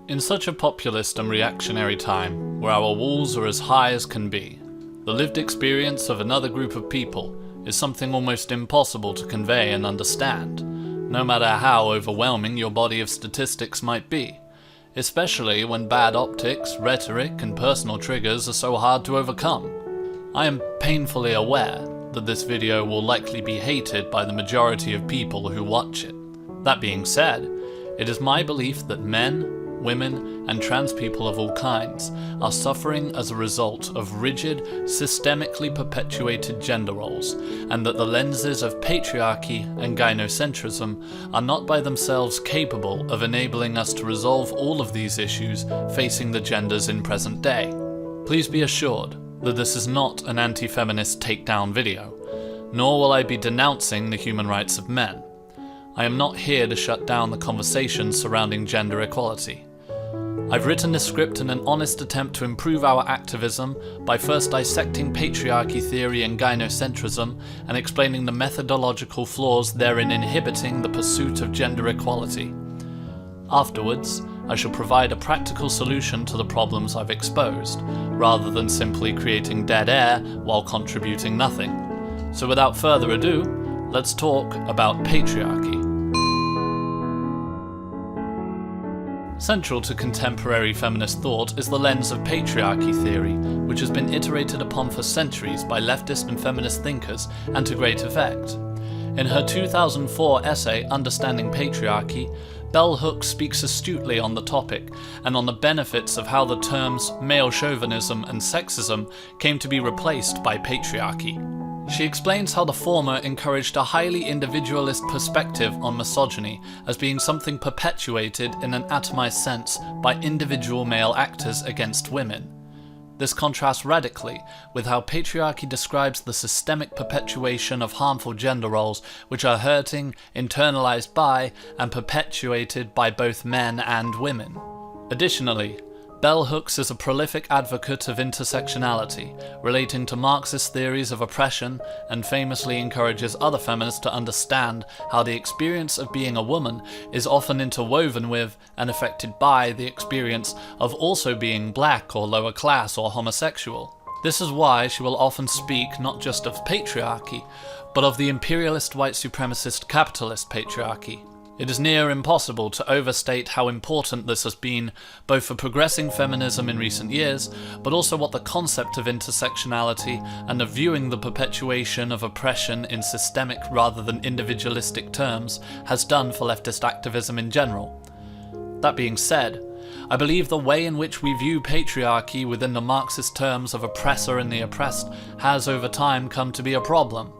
In such a populist and reactionary time, where our walls are as high as can be, the lived experience of another group of people is something almost impossible to convey and understand, no matter how overwhelming your body of statistics might be, especially when bad optics, rhetoric, and personal triggers are so hard to overcome. I am painfully aware that this video will likely be hated by the majority of people who watch it. That being said, it is my belief that men, women, and trans people of all kinds are suffering as a result of rigid, systemically perpetuated gender roles, and that the lenses of patriarchy and gynocentrism are not by themselves capable of enabling us to resolve all of these issues facing the genders in present day. Please be assured that this is not an anti-feminist takedown video, nor will I be denouncing the human rights of men. I am not here to shut down the conversations surrounding gender equality. I've written this script in an honest attempt to improve our activism by first dissecting patriarchy theory and gynocentrism and explaining the methodological flaws therein inhibiting the pursuit of gender equality. Afterwards, I shall provide a practical solution to the problems I've exposed, rather than simply creating dead air while contributing nothing. So without further ado, let's talk about patriarchy. Central to contemporary feminist thought is the lens of patriarchy theory, which has been iterated upon for centuries by leftist and feminist thinkers, and to great effect. In her 2004 essay, Understanding Patriarchy, Bell Hooks speaks astutely on the topic, and on the benefits of how the terms male chauvinism and sexism came to be replaced by patriarchy. She explains how the former encouraged a highly individualist perspective on misogyny as being something perpetuated in an atomized sense by individual male actors against women. This contrasts radically with how patriarchy describes the systemic perpetuation of harmful gender roles which are hurting, internalized by, and perpetuated by both men and women. Additionally, Bell Hooks is a prolific advocate of intersectionality, relating to Marxist theories of oppression, and famously encourages other feminists to understand how the experience of being a woman is often interwoven with and affected by the experience of also being black or lower class or homosexual. This is why she will often speak not just of patriarchy, but of the imperialist white supremacist capitalist patriarchy. It is near impossible to overstate how important this has been, both for progressing feminism in recent years, but also what the concept of intersectionality and of viewing the perpetuation of oppression in systemic rather than individualistic terms has done for leftist activism in general. That being said, I believe the way in which we view patriarchy within the Marxist terms of oppressor and the oppressed has over time come to be a problem,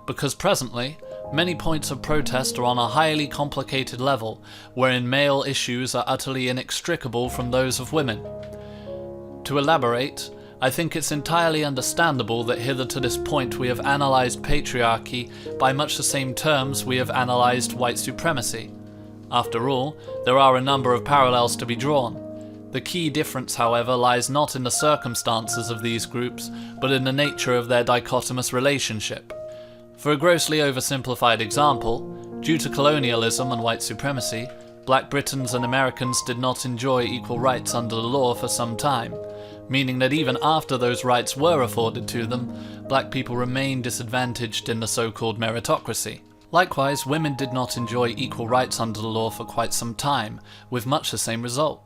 because presently, many points of protest are on a highly complicated level, wherein male issues are utterly inextricable from those of women. To elaborate, I think it's entirely understandable that hither to this point we have analysed patriarchy by much the same terms we have analysed white supremacy. After all, there are a number of parallels to be drawn. The key difference, however, lies not in the circumstances of these groups, but in the nature of their dichotomous relationship. For a grossly oversimplified example, due to colonialism and white supremacy, Black Britons and Americans did not enjoy equal rights under the law for some time, meaning that even after those rights were afforded to them, black people remained disadvantaged in the so-called meritocracy. Likewise, women did not enjoy equal rights under the law for quite some time, with much the same result.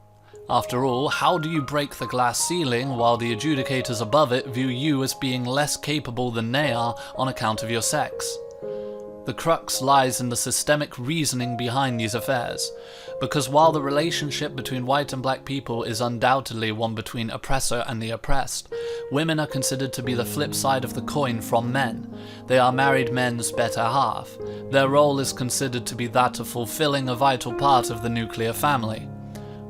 After all, how do you break the glass ceiling while the adjudicators above it view you as being less capable than they are on account of your sex? The crux lies in the systemic reasoning behind these affairs, because while the relationship between white and black people is undoubtedly one between oppressor and the oppressed, women are considered to be the flip side of the coin from men. They are married men's better half. Their role is considered to be that of fulfilling a vital part of the nuclear family.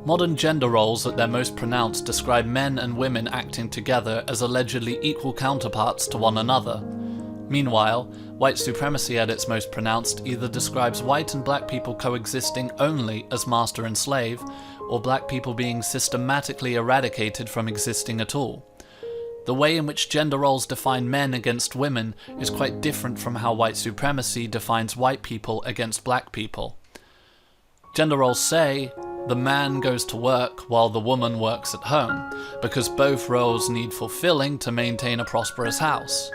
Modern gender roles at their most pronounced describe men and women acting together as allegedly equal counterparts to one another. Meanwhile, white supremacy at its most pronounced either describes white and black people coexisting only as master and slave, or black people being systematically eradicated from existing at all. The way in which gender roles define men against women is quite different from how white supremacy defines white people against black people. Gender roles say, the man goes to work while the woman works at home, because both roles need fulfilling to maintain a prosperous house.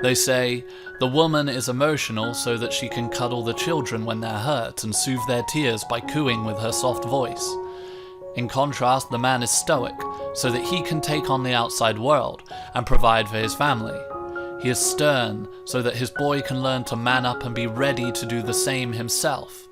They say, the woman is emotional so that she can cuddle the children when they're hurt and soothe their tears by cooing with her soft voice. In contrast, the man is stoic so that he can take on the outside world and provide for his family. He is stern so that his boy can learn to man up and be ready to do the same himself.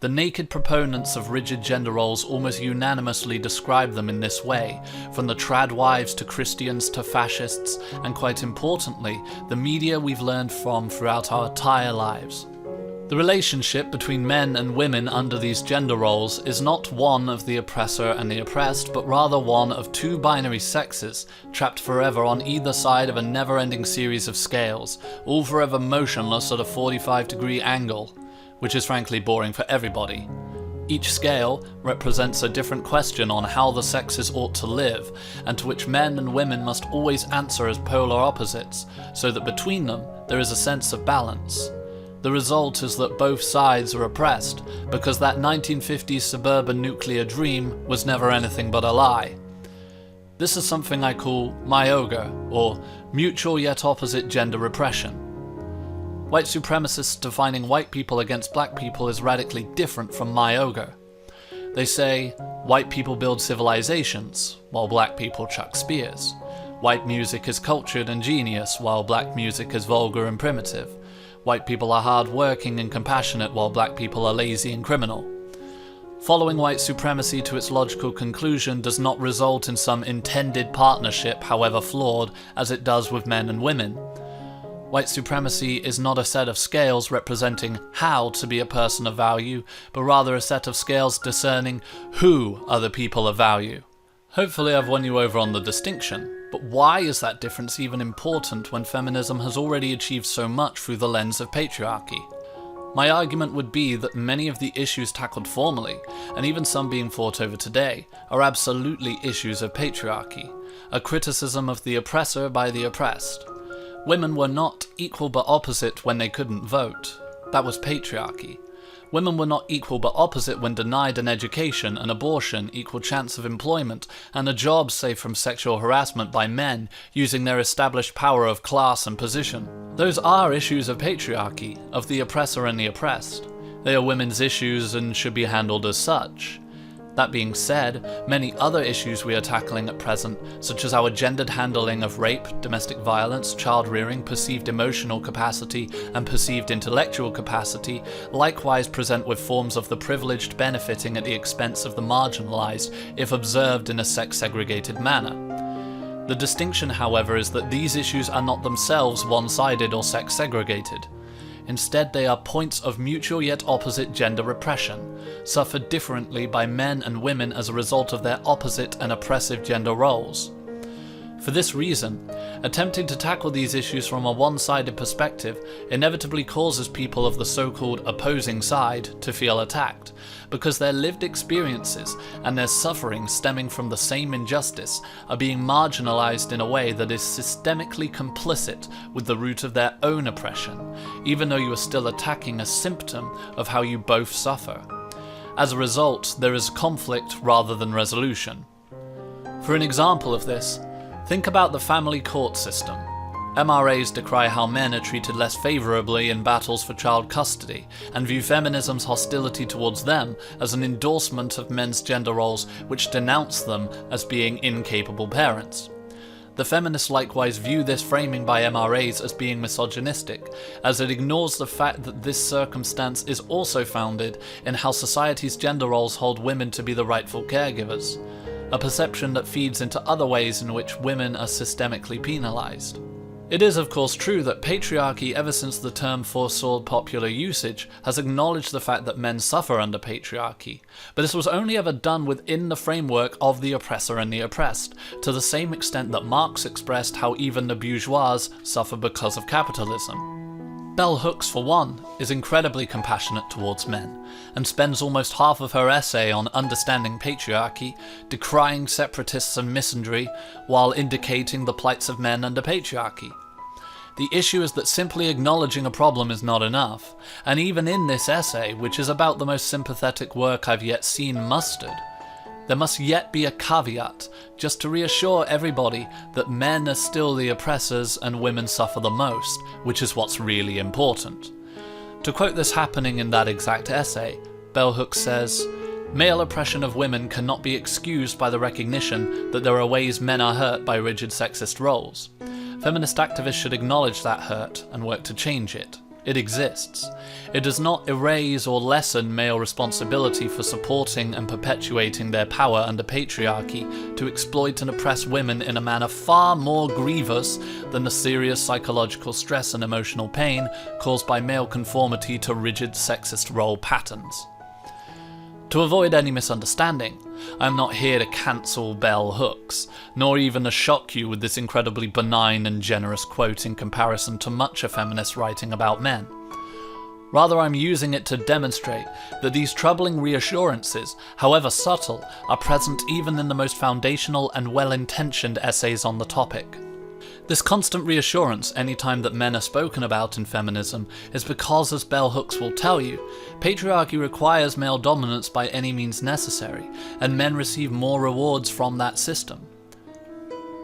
The naked proponents of rigid gender roles almost unanimously describe them in this way, from the trad wives to Christians to fascists, and quite importantly, the media we've learned from throughout our entire lives. The relationship between men and women under these gender roles is not one of the oppressor and the oppressed, but rather one of two binary sexes, trapped forever on either side of a never-ending series of scales, all forever motionless at a 45-degree angle, which is frankly boring for everybody. Each scale represents a different question on how the sexes ought to live, and to which men and women must always answer as polar opposites, so that between them there is a sense of balance. The result is that both sides are oppressed, because that 1950s suburban nuclear dream was never anything but a lie. This is something I call myoga, or mutual yet opposite gender repression. White supremacists defining white people against black people is radically different from myoga. They say, white people build civilizations, while black people chuck spears. White music is cultured and genius, while black music is vulgar and primitive. White people are hard-working and compassionate, while black people are lazy and criminal. Following white supremacy to its logical conclusion does not result in some intended partnership, however flawed, as it does with men and women. White supremacy is not a set of scales representing how to be a person of value, but rather a set of scales discerning who are the people of value. Hopefully I've won you over on the distinction, but why is that difference even important when feminism has already achieved so much through the lens of patriarchy? My argument would be that many of the issues tackled formerly, and even some being fought over today, are absolutely issues of patriarchy, a criticism of the oppressor by the oppressed. Women were not equal but opposite when they couldn't vote. That was patriarchy. Women were not equal but opposite when denied an education, an abortion, equal chance of employment, and a job safe from sexual harassment by men using their established power of class and position. Those are issues of patriarchy, of the oppressor and the oppressed. They are women's issues and should be handled as such. That being said, many other issues we are tackling at present, such as our gendered handling of rape, domestic violence, child rearing, perceived emotional capacity, and perceived intellectual capacity, likewise present with forms of the privileged benefiting at the expense of the marginalized, if observed in a sex-segregated manner. The distinction, however, is that these issues are not themselves one-sided or sex-segregated. Instead, they are points of mutual yet opposite gender repression, suffered differently by men and women as a result of their opposite and oppressive gender roles. For this reason, attempting to tackle these issues from a one-sided perspective inevitably causes people of the so-called opposing side to feel attacked, because their lived experiences and their suffering stemming from the same injustice are being marginalized in a way that is systemically complicit with the root of their own oppression, even though you are still attacking a symptom of how you both suffer. As a result, there is conflict rather than resolution. For an example of this, think about the family court system. MRAs decry how men are treated less favourably in battles for child custody, and view feminism's hostility towards them as an endorsement of men's gender roles which denounce them as being incapable parents. The feminists likewise view this framing by MRAs as being misogynistic, as it ignores the fact that this circumstance is also founded in how society's gender roles hold women to be the rightful caregivers, a perception that feeds into other ways in which women are systemically penalised. It is of course true that patriarchy, ever since the term foresaw popular usage, has acknowledged the fact that men suffer under patriarchy, but this was only ever done within the framework of the oppressor and the oppressed, to the same extent that Marx expressed how even the bourgeois suffer because of capitalism. Bell Hooks, for one, is incredibly compassionate towards men, and spends almost half of her essay on understanding patriarchy, decrying separatists and misandry, while indicating the plights of men under patriarchy. The issue is that simply acknowledging a problem is not enough, and even in this essay, which is about the most sympathetic work I've yet seen mustered, there must yet be a caveat, just to reassure everybody that men are still the oppressors and women suffer the most, which is what's really important. To quote this happening in that exact essay, Bell Hooks says, "Male oppression of women cannot be excused by the recognition that there are ways men are hurt by rigid sexist roles. Feminist activists should acknowledge that hurt and work to change it. It exists. It does not erase or lessen male responsibility for supporting and perpetuating their power under patriarchy to exploit and oppress women in a manner far more grievous than the serious psychological stress and emotional pain caused by male conformity to rigid sexist role patterns." To avoid any misunderstanding, I am not here to cancel Bell Hooks, nor even to shock you with this incredibly benign and generous quote in comparison to much of feminist writing about men. Rather, I'm using it to demonstrate that these troubling reassurances, however subtle, are present even in the most foundational and well-intentioned essays on the topic. This constant reassurance anytime that men are spoken about in feminism is because, as Bell Hooks will tell you, patriarchy requires male dominance by any means necessary, and men receive more rewards from that system.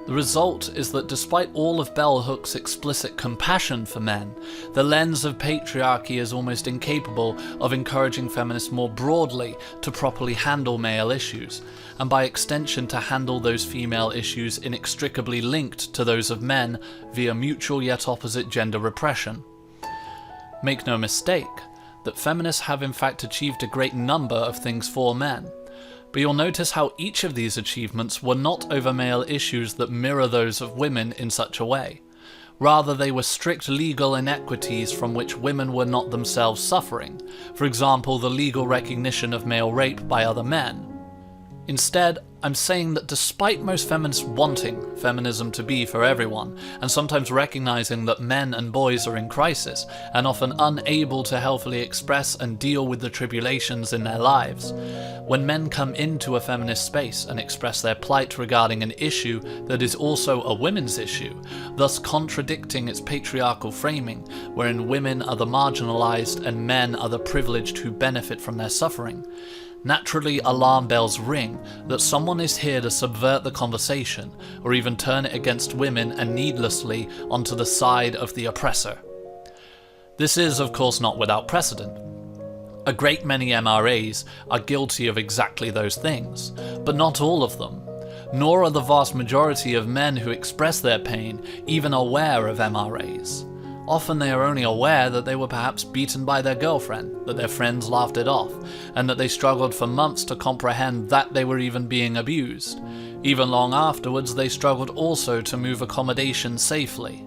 The result is that despite all of Bell Hooks' explicit compassion for men, the lens of patriarchy is almost incapable of encouraging feminists more broadly to properly handle male issues, and by extension to handle those female issues inextricably linked to those of men via mutual yet opposite gender repression. Make no mistake that feminists have in fact achieved a great number of things for men, but you'll notice how each of these achievements were not over male issues that mirror those of women in such a way. Rather, they were strict legal inequities from which women were not themselves suffering, for example, the legal recognition of male rape by other men. Instead, I'm saying that despite most feminists wanting feminism to be for everyone, and sometimes recognizing that men and boys are in crisis, and often unable to healthily express and deal with the tribulations in their lives, when men come into a feminist space and express their plight regarding an issue that is also a women's issue, thus contradicting its patriarchal framing, wherein women are the marginalized and men are the privileged who benefit from their suffering, naturally alarm bells ring that someone is here to subvert the conversation, or even turn it against women and needlessly onto the side of the oppressor. This is, of course, not without precedent. A great many MRAs are guilty of exactly those things, but not all of them, nor are the vast majority of men who express their pain even aware of MRAs. Often they are only aware that they were perhaps beaten by their girlfriend, that their friends laughed it off, and that they struggled for months to comprehend that they were even being abused. Even long afterwards, they struggled also to move accommodation safely.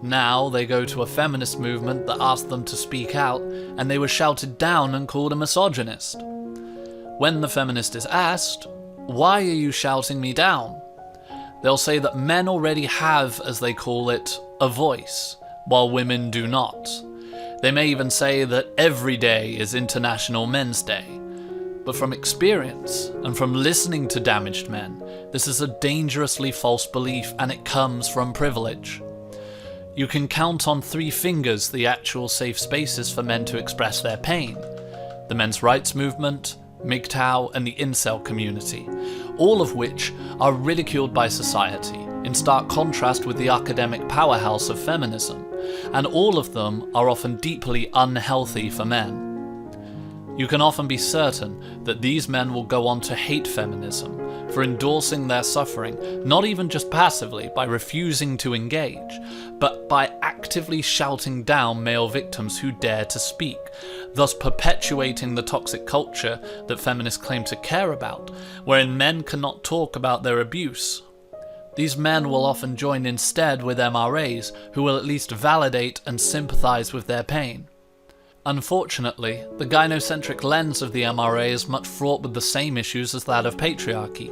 Now they go to a feminist movement that asked them to speak out, and they were shouted down and called a misogynist. When the feminist is asked, "Why are you shouting me down?" they'll say that men already have, as they call it, a voice, while women do not. They may even say that every day is International Men's Day. But from experience, and from listening to damaged men, this is a dangerously false belief, and it comes from privilege. You can count on 3 fingers the actual safe spaces for men to express their pain: the men's rights movement, MGTOW, and the incel community, all of which are ridiculed by society, in stark contrast with the academic powerhouse of feminism, and all of them are often deeply unhealthy for men. You can often be certain that these men will go on to hate feminism for endorsing their suffering, not even just passively by refusing to engage, but by actively shouting down male victims who dare to speak, thus perpetuating the toxic culture that feminists claim to care about, wherein men cannot talk about their abuse. These men will often join instead with MRAs, who will at least validate and sympathise with their pain. Unfortunately, the gynocentric lens of the MRA is much fraught with the same issues as that of patriarchy.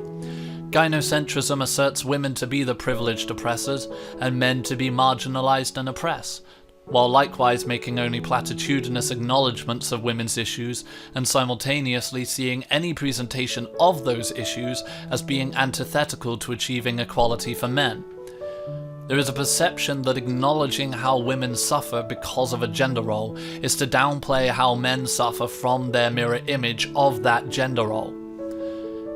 Gynocentrism asserts women to be the privileged oppressors, and men to be marginalised and oppressed, while likewise making only platitudinous acknowledgements of women's issues, and simultaneously seeing any presentation of those issues as being antithetical to achieving equality for men. There is a perception that acknowledging how women suffer because of a gender role is to downplay how men suffer from their mirror image of that gender role.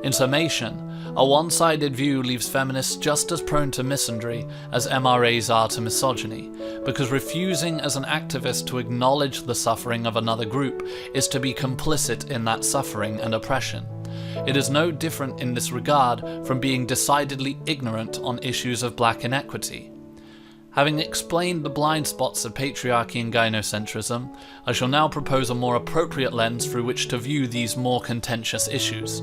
In summation, a one-sided view leaves feminists just as prone to misandry as MRAs are to misogyny, because refusing as an activist to acknowledge the suffering of another group is to be complicit in that suffering and oppression. It is no different in this regard from being decidedly ignorant on issues of black inequity. Having explained the blind spots of patriarchy and gynocentrism, I shall now propose a more appropriate lens through which to view these more contentious issues.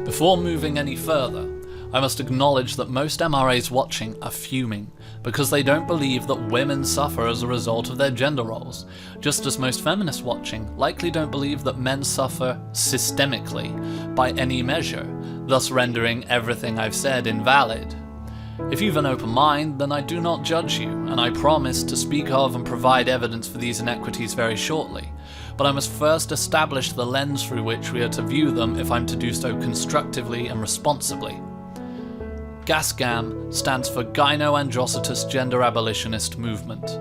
Before moving any further, I must acknowledge that most MRAs watching are fuming because they don't believe that women suffer as a result of their gender roles, just as most feminists watching likely don't believe that men suffer systemically by any measure, thus rendering everything I've said invalid. If you've an open mind, then I do not judge you, and I promise to speak of and provide evidence for these inequities very shortly. But I must first establish the lens through which we are to view them if I'm to do so constructively and responsibly. GasGam stands for Gynoandrositus Gender Abolitionist Movement.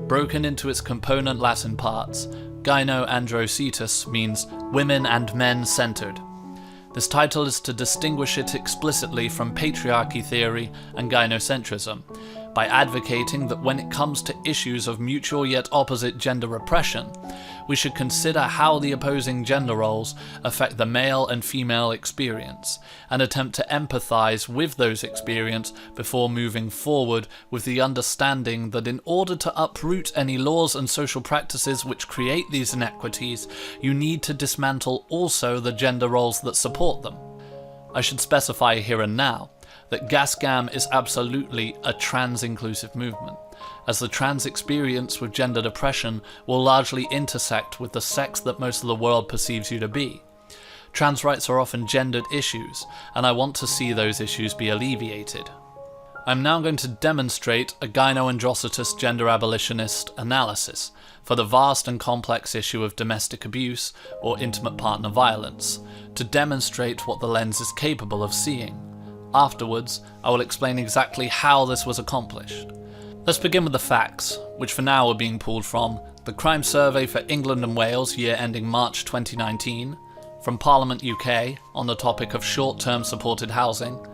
Broken into its component Latin parts, Gynoandrositus means women and men centered. This title is to distinguish it explicitly from Patriarchy Theory and gynocentrism, by advocating that when it comes to issues of mutual yet opposite gender repression, we should consider how the opposing gender roles affect the male and female experience, and attempt to empathize with those experiences before moving forward with the understanding that in order to uproot any laws and social practices which create these inequities, you need to dismantle also the gender roles that support them. I should specify here and now that GasGam is absolutely a trans-inclusive movement, as the trans experience with gender depression will largely intersect with the sex that most of the world perceives you to be. Trans rights are often gendered issues, and I want to see those issues be alleviated. I'm now going to demonstrate a Gynoandrositus gender abolitionist analysis for the vast and complex issue of domestic abuse or intimate partner violence, to demonstrate what the lens is capable of seeing. Afterwards, I will explain exactly how this was accomplished. Let's begin with the facts, which for now are being pulled from the Crime Survey for England and Wales year ending March 2019, from Parliament UK on the topic of short-term supported housing,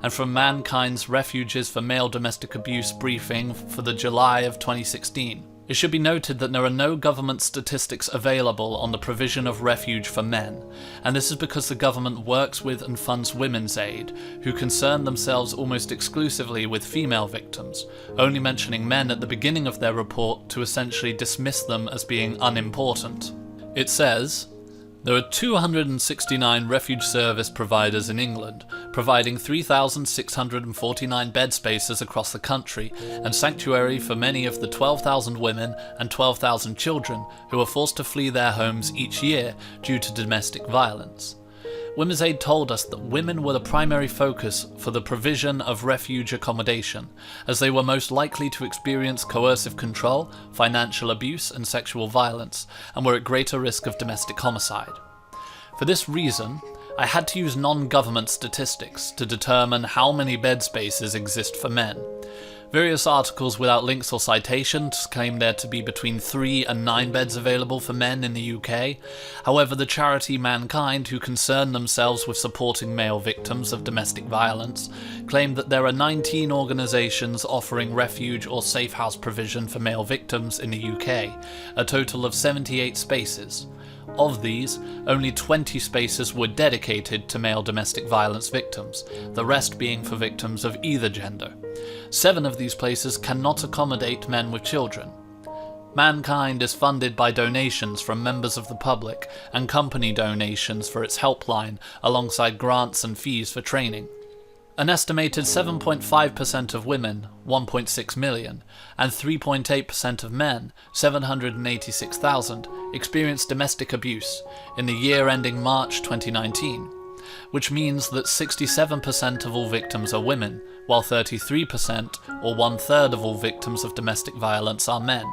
and from Mankind's Refuges for Male Domestic Abuse briefing for the July of 2016. It should be noted that there are no government statistics available on the provision of refuge for men, and this is because the government works with and funds Women's Aid, who concern themselves almost exclusively with female victims, only mentioning men at the beginning of their report to essentially dismiss them as being unimportant. It says, there are 269 refuge service providers in England, providing 3,649 bed spaces across the country, and sanctuary for many of the 12,000 women and 12,000 children who are forced to flee their homes each year due to domestic violence. Women's Aid told us that women were the primary focus for the provision of refuge accommodation, as they were most likely to experience coercive control, financial abuse and sexual violence, and were at greater risk of domestic homicide. For this reason, I had to use non-government statistics to determine how many bed spaces exist for men. Various articles without links or citations claim there to be between 3 and 9 beds available for men in the UK. However, the charity Mankind, who concern themselves with supporting male victims of domestic violence, claim that there are 19 organisations offering refuge or safe house provision for male victims in the UK, a total of 78 spaces. Of these, only 20 spaces were dedicated to male domestic violence victims, the rest being for victims of either gender. 7 of these places cannot accommodate men with children. Mankind is funded by donations from members of the public and company donations for its helpline, alongside grants and fees for training. An estimated 7.5% of women, 1.6 million, and 3.8% of men, 786,000, experienced domestic abuse in the year ending March 2019, which means that 67% of all victims are women, while 33%, or 1/3 of all victims of domestic violence, are men.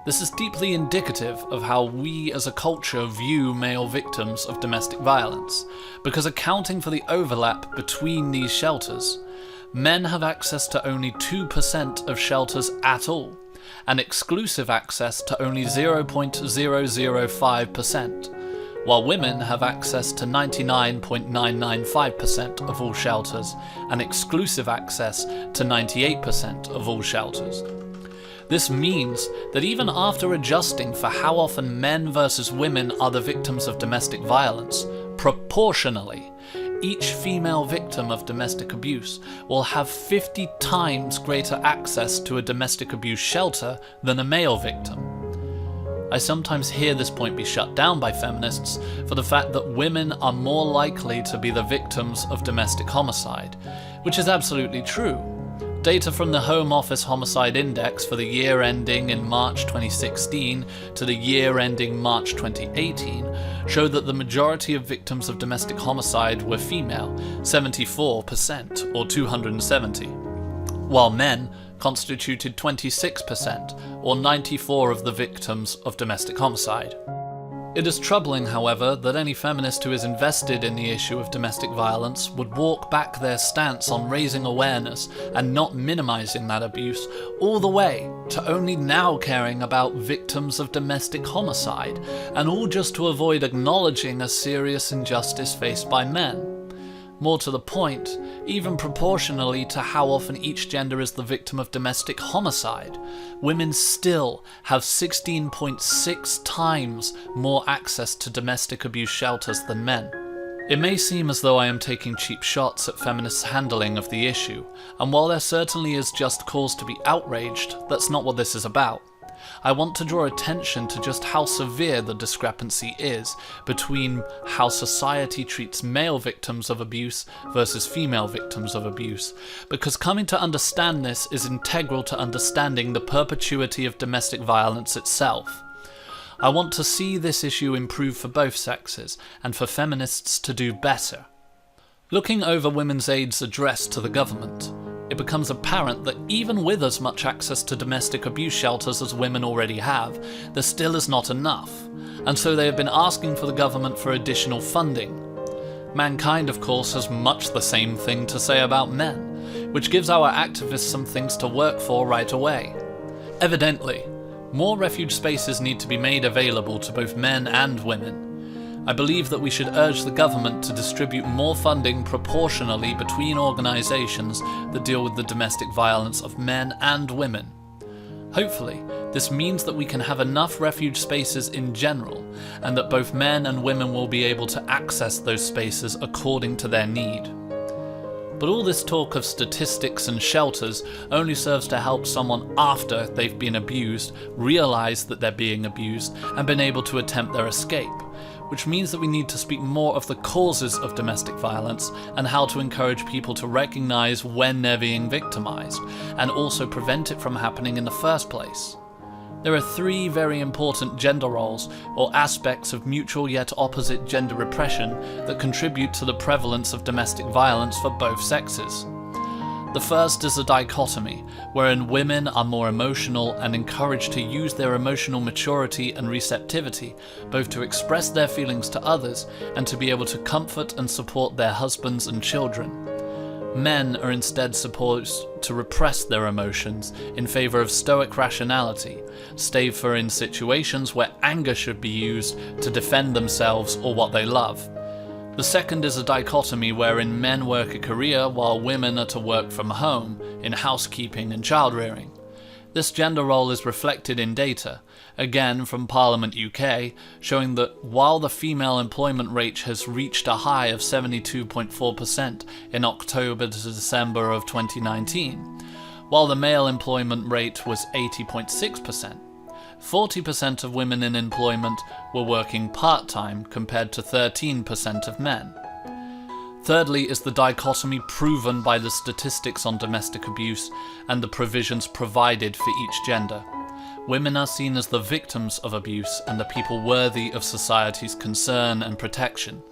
This is deeply indicative of how we as a culture view male victims of domestic violence, because accounting for the overlap between these shelters, men have access to only 2% of shelters at all, and exclusive access to only 0.005%, while women have access to 99.995% of all shelters, and exclusive access to 98% of all shelters. This means that even after adjusting for how often men versus women are the victims of domestic violence, proportionally, each female victim of domestic abuse will have 50 times greater access to a domestic abuse shelter than a male victim. I sometimes hear this point be shut down by feminists for the fact that women are more likely to be the victims of domestic homicide, which is absolutely true. Data from the Home Office Homicide Index for the year ending in March 2016 to the year ending March 2018 showed that the majority of victims of domestic homicide were female, 74% or 270, while men constituted 26% or 94 of the victims of domestic homicide. It is troubling, however, that any feminist who is invested in the issue of domestic violence would walk back their stance on raising awareness and not minimizing that abuse all the way to only now caring about victims of domestic homicide, and all just to avoid acknowledging a serious injustice faced by men. More to the point, even proportionally to how often each gender is the victim of domestic homicide, women still have 16.6 times more access to domestic abuse shelters than men. It may seem as though I am taking cheap shots at feminists' handling of the issue, and while there certainly is just cause to be outraged, that's not what this is about. I want to draw attention to just how severe the discrepancy is between how society treats male victims of abuse versus female victims of abuse, because coming to understand this is integral to understanding the perpetuity of domestic violence itself. I want to see this issue improve for both sexes, and for feminists to do better. Looking over Women's Aid's address to the government, it becomes apparent that even with as much access to domestic abuse shelters as women already have, there still is not enough, and so they have been asking for the government for additional funding. Mankind, of course, has much the same thing to say about men, which gives our activists some things to work for right away. Evidently, more refuge spaces need to be made available to both men and women. I believe that we should urge the government to distribute more funding proportionally between organisations that deal with the domestic violence of men and women. Hopefully, this means that we can have enough refuge spaces in general, and that both men and women will be able to access those spaces according to their need. But all this talk of statistics and shelters only serves to help someone after they've been abused realise that they're being abused and been able to attempt their escape, which means that we need to speak more of the causes of domestic violence and how to encourage people to recognise when they're being victimised, and also prevent it from happening in the first place. There are three very important gender roles, or aspects of mutual yet opposite gender repression, that contribute to the prevalence of domestic violence for both sexes. The first is a dichotomy, wherein women are more emotional and encouraged to use their emotional maturity and receptivity, both to express their feelings to others and to be able to comfort and support their husbands and children. Men are instead supposed to repress their emotions in favour of stoic rationality, save for in situations where anger should be used to defend themselves or what they love. The second is a dichotomy wherein men work a career while women are to work from home, in housekeeping and child-rearing. This gender role is reflected in data, again from Parliament UK, showing that while the female employment rate has reached a high of 72.4% in October to December of 2019, while the male employment rate was 80.6%. 40% of women in employment were working part-time compared to 13% of men. Thirdly is the dichotomy proven by the statistics on domestic abuse and the provisions provided for each gender. Women are seen as the victims of abuse and the people worthy of society's concern and protection,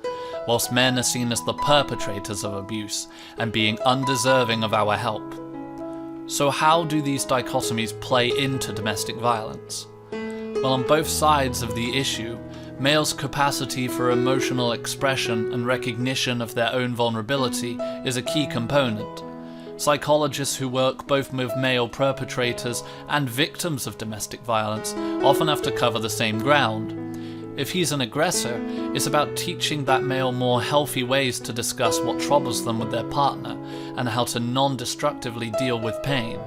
whilst men are seen as the perpetrators of abuse and being undeserving of our help. So how do these dichotomies play into domestic violence? Well, on both sides of the issue, males' capacity for emotional expression and recognition of their own vulnerability is a key component. Psychologists who work both with male perpetrators and victims of domestic violence often have to cover the same ground. If he's an aggressor, it's about teaching that male more healthy ways to discuss what troubles them with their partner and how to non-destructively deal with pain.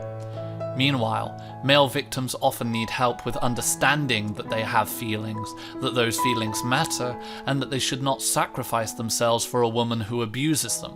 Meanwhile, male victims often need help with understanding that they have feelings, that those feelings matter, and that they should not sacrifice themselves for a woman who abuses them.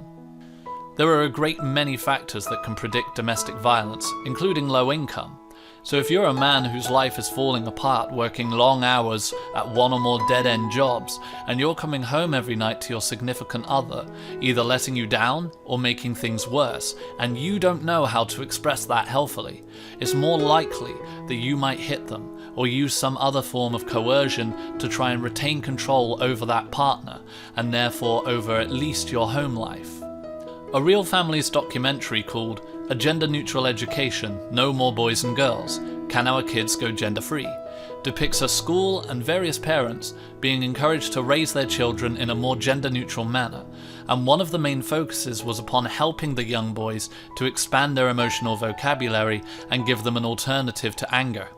There are a great many factors that can predict domestic violence, including low income. So if you're a man whose life is falling apart working long hours at one or more dead-end jobs, and you're coming home every night to your significant other, either letting you down or making things worse, and you don't know how to express that healthily, it's more likely that you might hit them or use some other form of coercion to try and retain control over that partner, and therefore over at least your home life. A Real Families documentary called A Gender-Neutral Education, No More Boys and Girls, Can Our Kids Go Gender-Free? Depicts a school and various parents being encouraged to raise their children in a more gender-neutral manner, and one of the main focuses was upon helping the young boys to expand their emotional vocabulary and give them an alternative to anger.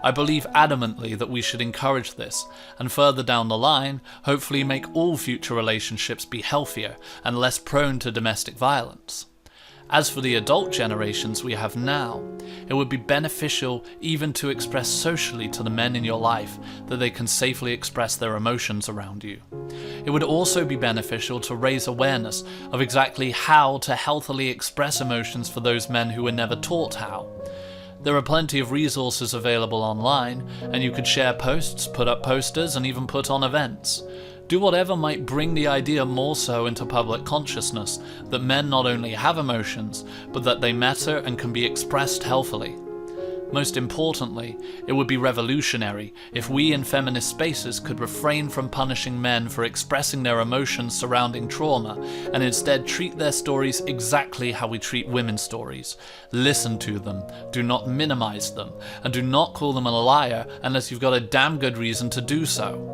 I believe adamantly that we should encourage this, and further down the line, hopefully make all future relationships be healthier and less prone to domestic violence. As for the adult generations we have now, it would be beneficial even to express socially to the men in your life that they can safely express their emotions around you. It would also be beneficial to raise awareness of exactly how to healthily express emotions for those men who were never taught how. There are plenty of resources available online, and you could share posts, put up posters, and even put on events. Do whatever might bring the idea more so into public consciousness that men not only have emotions, but that they matter and can be expressed healthily. Most importantly, it would be revolutionary if we in feminist spaces could refrain from punishing men for expressing their emotions surrounding trauma and instead treat their stories exactly how we treat women's stories. Listen to them, do not minimize them, and do not call them a liar unless you've got a damn good reason to do so.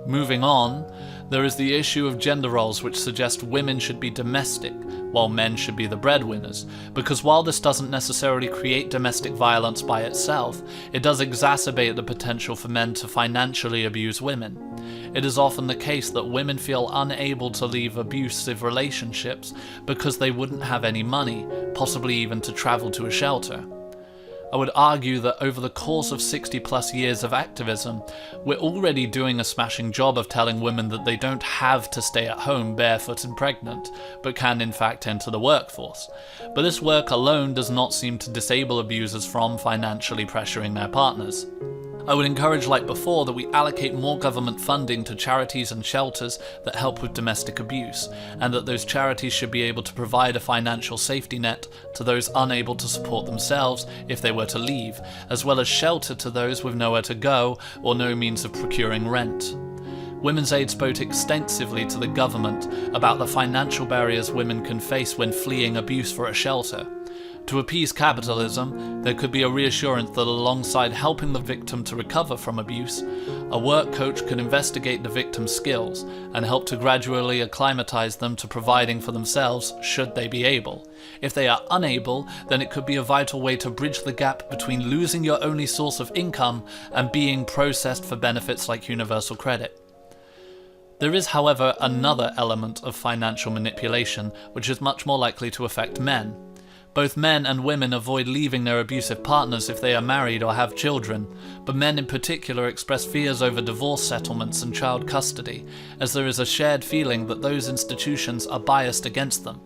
Moving on, there is the issue of gender roles which suggest women should be domestic, while men should be the breadwinners, because while this doesn't necessarily create domestic violence by itself, it does exacerbate the potential for men to financially abuse women. It is often the case that women feel unable to leave abusive relationships because they wouldn't have any money, possibly even to travel to a shelter. I would argue that over the course of 60 plus years of activism, we're already doing a smashing job of telling women that they don't have to stay at home barefoot and pregnant, but can in fact enter the workforce. But this work alone does not seem to disable abusers from financially pressuring their partners. I would encourage, like before, that we allocate more government funding to charities and shelters that help with domestic abuse, and that those charities should be able to provide a financial safety net to those unable to support themselves if they were to leave, as well as shelter to those with nowhere to go or no means of procuring rent. Women's Aid spoke extensively to the government about the financial barriers women can face when fleeing abuse for a shelter. To appease capitalism, there could be a reassurance that alongside helping the victim to recover from abuse, a work coach could investigate the victim's skills and help to gradually acclimatize them to providing for themselves should they be able. If they are unable, then it could be a vital way to bridge the gap between losing your only source of income and being processed for benefits like universal credit. There is, however, another element of financial manipulation which is much more likely to affect men. Both men and women avoid leaving their abusive partners if they are married or have children, but men in particular express fears over divorce settlements and child custody, as there is a shared feeling that those institutions are biased against them.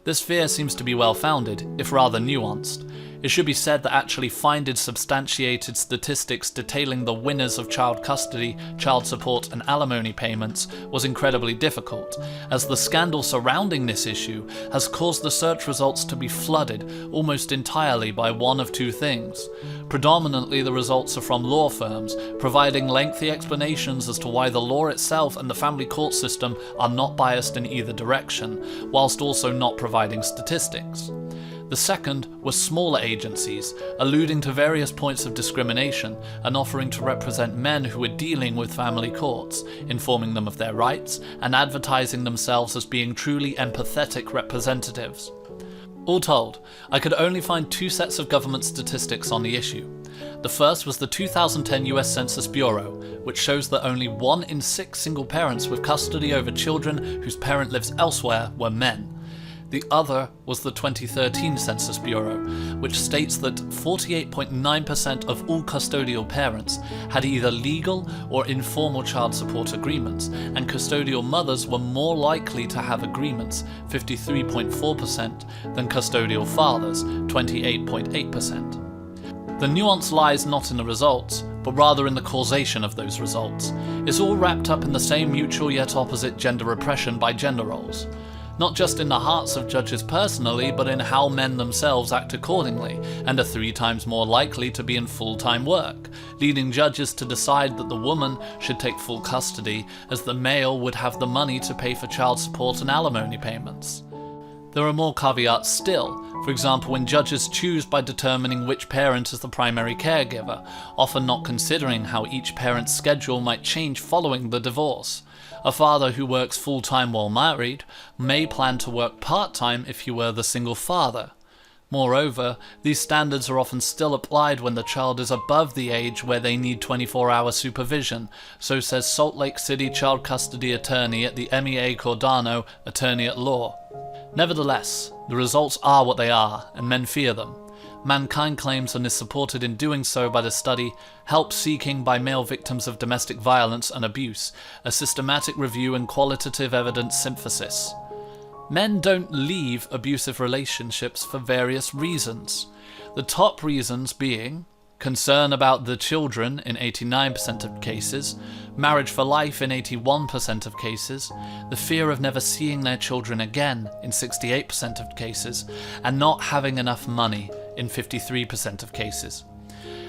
This fear seems to be well-founded, if rather nuanced. It should be said that actually finding substantiated statistics detailing the winners of child custody, child support and alimony payments was incredibly difficult, as the scandal surrounding this issue has caused the search results to be flooded almost entirely by one of two things. Predominantly the results are from law firms, providing lengthy explanations as to why the law itself and the family court system are not biased in either direction, whilst also not providing statistics. The second were smaller agencies, alluding to various points of discrimination and offering to represent men who were dealing with family courts, informing them of their rights and advertising themselves as being truly empathetic representatives. All told, I could only find 2 sets of government statistics on the issue. The first was the 2010 US Census Bureau, which shows that only 1 in 6 single parents with custody over children whose parent lives elsewhere were men. The other was the 2013 Census Bureau, which states that 48.9% of all custodial parents had either legal or informal child support agreements, and custodial mothers were more likely to have agreements, 53.4%, than custodial fathers, 28.8%. The nuance lies not in the results, but rather in the causation of those results. It's all wrapped up in the same mutual yet opposite gender repression by gender roles. Not just in the hearts of judges personally, but in how men themselves act accordingly, and are 3 times more likely to be in full-time work, leading judges to decide that the woman should take full custody, as the male would have the money to pay for child support and alimony payments. There are more caveats still. For example, when judges choose by determining which parent is the primary caregiver, often not considering how each parent's schedule might change following the divorce. A father who works full-time while married may plan to work part-time if he were the single father. Moreover, these standards are often still applied when the child is above the age where they need 24-hour supervision, so says Salt Lake City child custody attorney at the MEA Cordano, attorney at law. Nevertheless, the results are what they are, and men fear them. Mankind claims and is supported in doing so by the study Help Seeking by Male Victims of Domestic Violence and Abuse, a systematic review and qualitative evidence synthesis. Men don't leave abusive relationships for various reasons. The top reasons being concern about the children in 89% of cases, marriage for life in 81% of cases, the fear of never seeing their children again in 68% of cases, and not having enough money in 53% of cases.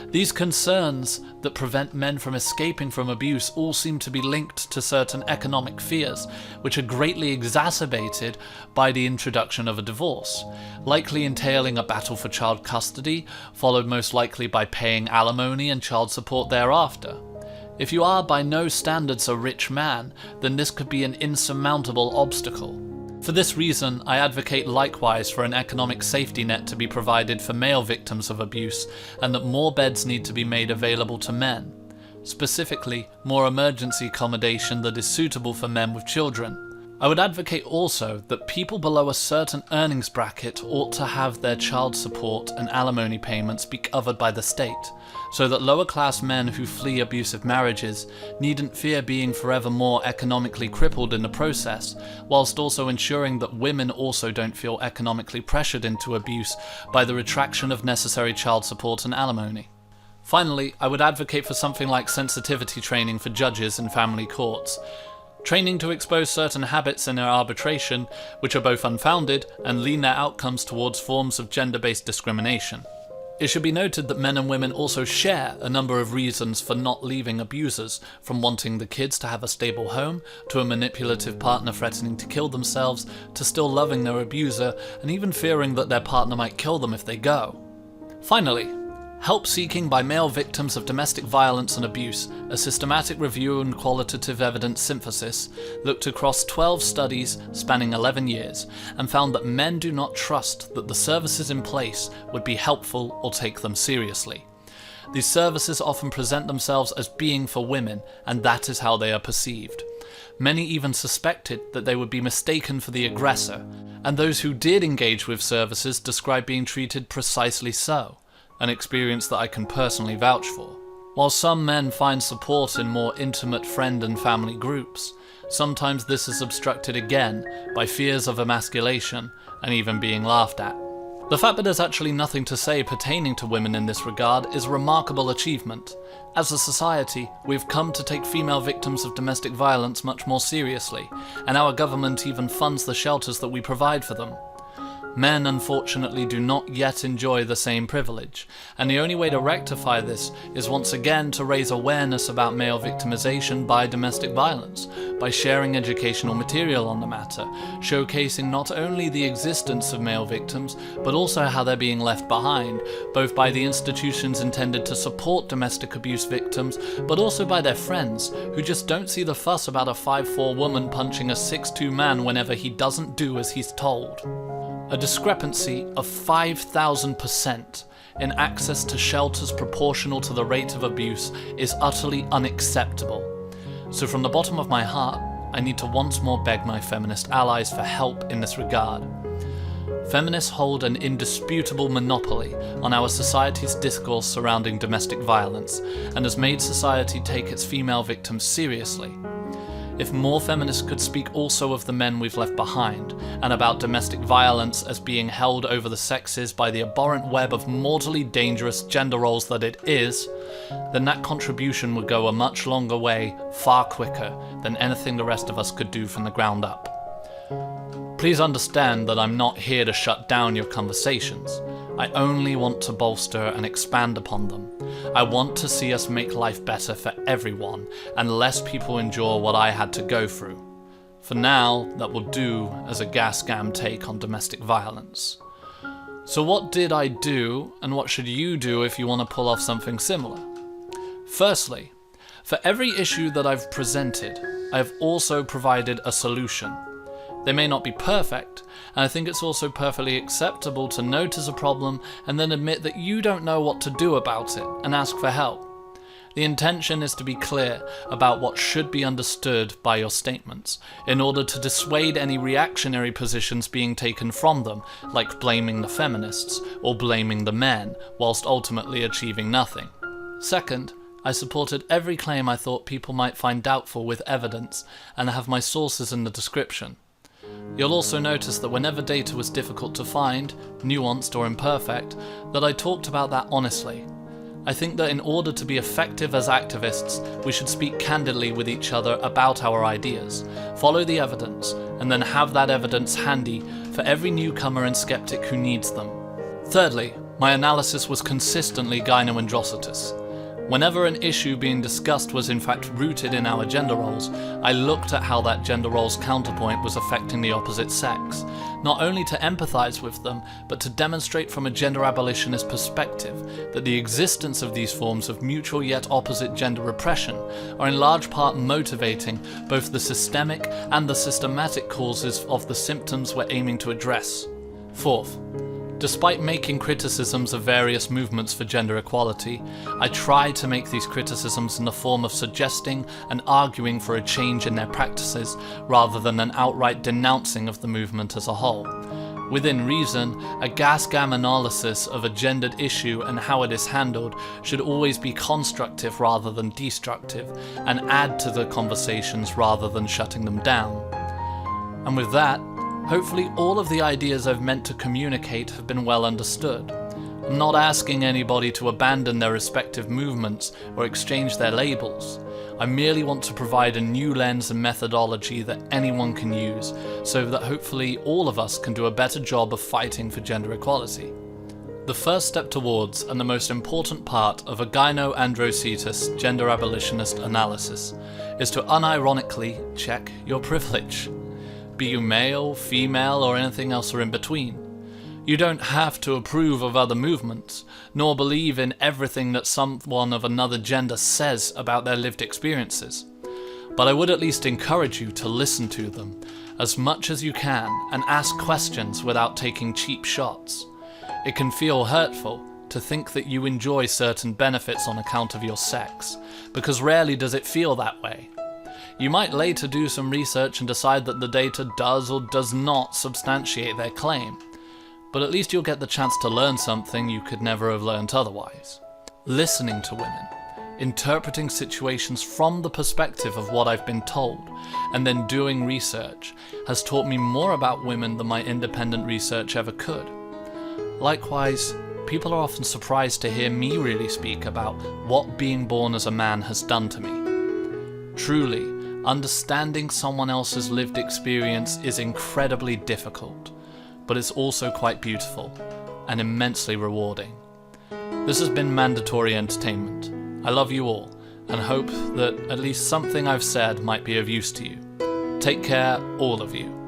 These concerns that prevent men from escaping from abuse all seem to be linked to certain economic fears, which are greatly exacerbated by the introduction of a divorce, likely entailing a battle for child custody, followed most likely by paying alimony and child support thereafter. If you are by no standards a rich man, then this could be an insurmountable obstacle. For this reason, I advocate likewise for an economic safety net to be provided for male victims of abuse, and that more beds need to be made available to men. Specifically, more emergency accommodation that is suitable for men with children. I would advocate also that people below a certain earnings bracket ought to have their child support and alimony payments be covered by the state, so that lower class men who flee abusive marriages needn't fear being forever more economically crippled in the process, whilst also ensuring that women also don't feel economically pressured into abuse by the retraction of necessary child support and alimony. Finally, I would advocate for something like sensitivity training for judges in family courts. Training to expose certain habits in their arbitration, which are both unfounded and lean their outcomes towards forms of gender-based discrimination. It should be noted that men and women also share a number of reasons for not leaving abusers, from wanting the kids to have a stable home, to a manipulative partner threatening to kill themselves, to still loving their abuser, and even fearing that their partner might kill them if they go. Finally, Help Seeking by Male Victims of Domestic Violence and Abuse, a systematic review and qualitative evidence synthesis, looked across 12 studies spanning 11 years and found that men do not trust that the services in place would be helpful or take them seriously. These services often present themselves as being for women, and that is how they are perceived. Many even suspected that they would be mistaken for the aggressor, and those who did engage with services described being treated precisely so. An experience that I can personally vouch for. While some men find support in more intimate friend and family groups, sometimes this is obstructed again by fears of emasculation and even being laughed at. The fact that there's actually nothing to say pertaining to women in this regard is a remarkable achievement. As a society, we've come to take female victims of domestic violence much more seriously, and our government even funds the shelters that we provide for them. Men, unfortunately, do not yet enjoy the same privilege, and the only way to rectify this is once again to raise awareness about male victimization by domestic violence, by sharing educational material on the matter, showcasing not only the existence of male victims, but also how they're being left behind, both by the institutions intended to support domestic abuse victims, but also by their friends, who just don't see the fuss about a 5'4" woman punching a 6'2" man whenever he doesn't do as he's told. A discrepancy of 5,000% in access to shelters proportional to the rate of abuse is utterly unacceptable. So from the bottom of my heart, I need to once more beg my feminist allies for help in this regard. Feminists hold an indisputable monopoly on our society's discourse surrounding domestic violence, and has made society take its female victims seriously. If more feminists could speak also of the men we've left behind, and about domestic violence as being held over the sexes by the abhorrent web of mortally dangerous gender roles that it is, then that contribution would go a much longer way, far quicker, than anything the rest of us could do from the ground up. Please understand that I'm not here to shut down your conversations. I only want to bolster and expand upon them. I want to see us make life better for everyone, and less people endure what I had to go through. For now, that will do as a GasGam take on domestic violence. So what did I do, and what should you do if you want to pull off something similar? Firstly, for every issue that I've presented, I've also provided a solution. They may not be perfect, and I think it's also perfectly acceptable to notice a problem and then admit that you don't know what to do about it and ask for help. The intention is to be clear about what should be understood by your statements, in order to dissuade any reactionary positions being taken from them, like blaming the feminists or blaming the men, whilst ultimately achieving nothing. Second, I supported every claim I thought people might find doubtful with evidence, and have my sources in the description. You'll also notice that whenever data was difficult to find, nuanced or imperfect, that I talked about that honestly. I think that in order to be effective as activists, we should speak candidly with each other about our ideas, follow the evidence, and then have that evidence handy for every newcomer and skeptic who needs them. Thirdly, my analysis was consistently Gynoandrositus. Whenever an issue being discussed was in fact rooted in our gender roles, I looked at how that gender role's counterpoint was affecting the opposite sex, not only to empathise with them, but to demonstrate from a gender abolitionist perspective that the existence of these forms of mutual yet opposite gender repression are in large part motivating both the systemic and the systematic causes of the symptoms we're aiming to address. Fourth, despite making criticisms of various movements for gender equality, I try to make these criticisms in the form of suggesting and arguing for a change in their practices, rather than an outright denouncing of the movement as a whole. Within reason, a GasGam analysis of a gendered issue and how it is handled should always be constructive rather than destructive, and add to the conversations rather than shutting them down. And with that, hopefully all of the ideas I've meant to communicate have been well understood. I'm not asking anybody to abandon their respective movements or exchange their labels. I merely want to provide a new lens and methodology that anyone can use, so that hopefully all of us can do a better job of fighting for gender equality. The first step towards, and the most important part of a Gynoandrositus gender abolitionist analysis, is to unironically check your privilege. Be you male, female, or anything else or in between. You don't have to approve of other movements, nor believe in everything that someone of another gender says about their lived experiences. But I would at least encourage you to listen to them, as much as you can, and ask questions without taking cheap shots. It can feel hurtful to think that you enjoy certain benefits on account of your sex, because rarely does it feel that way. You might later do some research and decide that the data does or does not substantiate their claim, but at least you'll get the chance to learn something you could never have learnt otherwise. Listening to women, interpreting situations from the perspective of what I've been told, and then doing research has taught me more about women than my independent research ever could. Likewise, people are often surprised to hear me really speak about what being born as a man has done to me. Truly, understanding someone else's lived experience is incredibly difficult, but it's also quite beautiful and immensely rewarding. This has been Mandatory Entertainment. I love you all, and hope that at least something I've said might be of use to you. Take care, all of you.